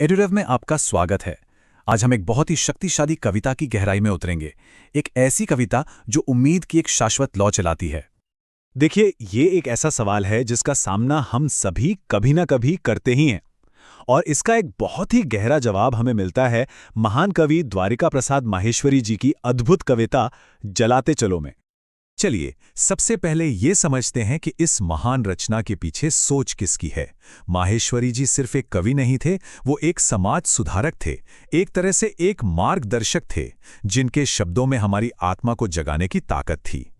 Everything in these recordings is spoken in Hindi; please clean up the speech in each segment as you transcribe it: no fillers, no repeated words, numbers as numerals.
एडुरेव में आपका स्वागत है। आज हम एक बहुत ही शक्तिशाली कविता की गहराई में उतरेंगे। एक ऐसी कविता जो उम्मीद की एक शाश्वत लौ चलाती है। देखिए, ये एक ऐसा सवाल है जिसका सामना हम सभी कभी ना कभी करते ही हैं। और इसका एक बहुत ही गहरा जवाब हमें मिलता है महान कवि द्वारिका प्रसाद माहेश्वरी जी की अद्भुत कविता जलाते चलो में। चलिए, सबसे पहले ये समझते हैं कि इस महान रचना के पीछे सोच किसकी है। माहेश्वरी जी सिर्फ एक कवि नहीं थे, वो एक समाज सुधारक थे, एक तरह से एक मार्गदर्शक थे, जिनके शब्दों में हमारी आत्मा को जगाने की ताकत थी।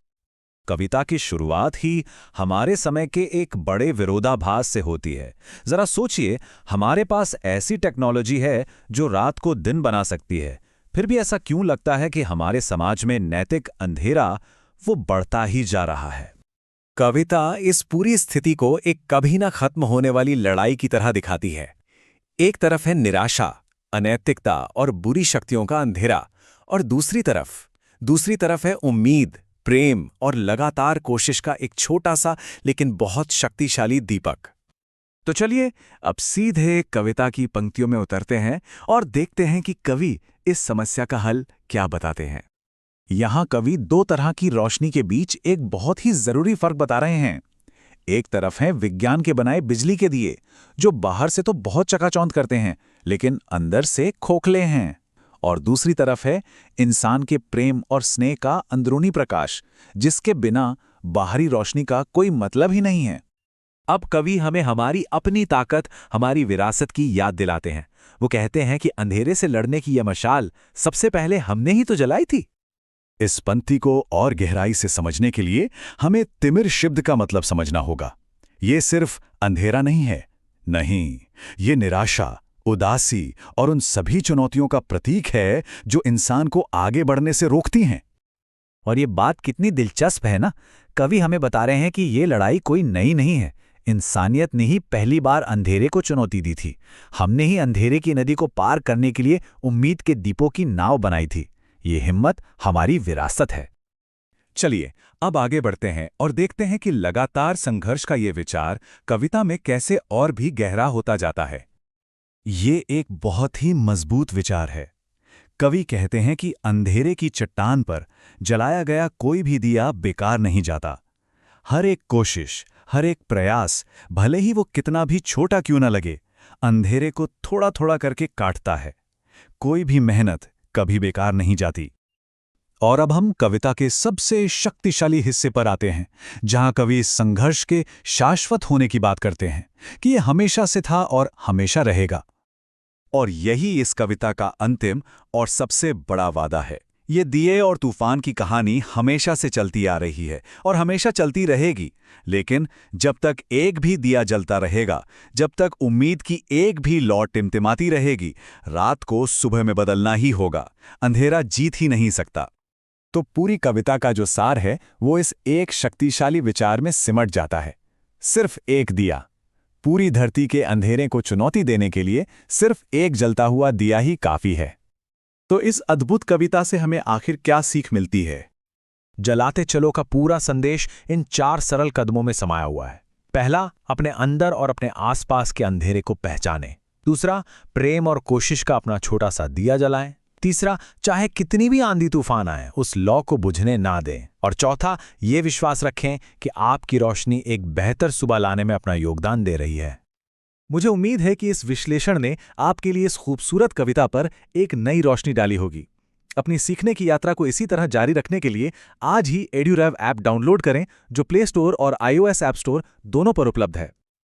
कविता की शुरुआत ही हमारे समय के एक बड़े विरोधाभास से होती है। जरा सोचिए, हमारे पास ऐसी टेक्नोलॉजी है जो रात को दिन बना सकती है, फिर भी ऐसा क्यों लगता है कि हमारे समाज में नैतिक अंधेरा वो बढ़ता ही जा रहा है। कविता इस पूरी स्थिति को एक कभी ना खत्म होने वाली लड़ाई की तरह दिखाती है। एक तरफ है निराशा, अनैतिकता और बुरी शक्तियों का अंधेरा, और दूसरी तरफ है उम्मीद, प्रेम और लगातार कोशिश का एक छोटा सा लेकिन बहुत शक्तिशाली दीपक। तो चलिए अब सीधे कविता की पंक्तियों में उतरते हैं और देखते हैं कि कवि इस समस्या का हल क्या बताते हैं। यहाँ कवि दो तरह की रोशनी के बीच एक बहुत ही जरूरी फर्क बता रहे हैं। एक तरफ है विज्ञान के बनाए बिजली के दिए, जो बाहर से तो बहुत चकाचौंध करते हैं लेकिन अंदर से खोखले हैं। और दूसरी तरफ है इंसान के प्रेम और स्नेह का अंदरूनी प्रकाश, जिसके बिना बाहरी रोशनी का कोई मतलब ही नहीं है। अब कवि हमें हमारी अपनी ताकत, हमारी विरासत की याद दिलाते हैं। वो कहते हैं कि अंधेरे से लड़ने की यह मशाल सबसे पहले हमने ही तो जलाई थी। इस पंक्ति को और गहराई से समझने के लिए हमें तिमिर शब्द का मतलब समझना होगा। ये सिर्फ अंधेरा नहीं है, नहीं, ये निराशा, उदासी और उन सभी चुनौतियों का प्रतीक है जो इंसान को आगे बढ़ने से रोकती हैं। और ये बात कितनी दिलचस्प है ना। कवि हमें बता रहे हैं कि ये लड़ाई कोई नई नहीं है। इंसानियत ने ही पहली बार अंधेरे को चुनौती दी थी। हमने ही अंधेरे की नदी को पार करने के लिए उम्मीद के दीपों की नाव बनाई थी। ये हिम्मत हमारी विरासत है। चलिए अब आगे बढ़ते हैं और देखते हैं कि लगातार संघर्ष का ये विचार कविता में कैसे और भी गहरा होता जाता है। ये एक बहुत ही मजबूत विचार है। कवि कहते हैं कि अंधेरे की चट्टान पर जलाया गया कोई भी दिया बेकार नहीं जाता। हर एक कोशिश, हर एक प्रयास, भले ही वो कितना भी छोटा क्यों न लगे, अंधेरे को थोड़ा थोड़ा करके काटता है। कोई भी मेहनत कभी बेकार नहीं जाती। और अब हम कविता के सबसे शक्तिशाली हिस्से पर आते हैं, जहां कवि इस संघर्ष के शाश्वत होने की बात करते हैं कि यह हमेशा से था और हमेशा रहेगा। और यही इस कविता का अंतिम और सबसे बड़ा वादा है। ये दिए और तूफान की कहानी हमेशा से चलती आ रही है और हमेशा चलती रहेगी, लेकिन जब तक एक भी दिया जलता रहेगा, जब तक उम्मीद की एक भी लौ टिमटिमाती रहेगी, रात को सुबह में बदलना ही होगा। अंधेरा जीत ही नहीं सकता। तो पूरी कविता का जो सार है वो इस एक शक्तिशाली विचार में सिमट जाता है। सिर्फ एक दिया। पूरी धरती के अंधेरे को चुनौती देने के लिए सिर्फ एक जलता हुआ दिया ही काफी है। तो इस अद्भुत कविता से हमें आखिर क्या सीख मिलती है? जलाते चलो का पूरा संदेश इन 4 सरल कदमों में समाया हुआ है। पहला, अपने अंदर और अपने आसपास के अंधेरे को पहचानें। दूसरा, प्रेम और कोशिश का अपना छोटा सा दिया जलाएं। तीसरा, चाहे कितनी भी आंधी तूफान आए, उस लौ को बुझने ना दें। और चौथा, ये विश्वास रखें कि आपकी रोशनी एक बेहतर सुबह लाने में अपना योगदान दे रही है। मुझे उम्मीद है कि इस विश्लेषण ने आपके लिए इस खूबसूरत कविता पर एक नई रोशनी डाली होगी। अपनी सीखने की यात्रा को इसी तरह जारी रखने के लिए आज ही एड्यूरेव ऐप डाउनलोड करें, जो प्ले स्टोर और iOS ऐप स्टोर दोनों पर उपलब्ध है।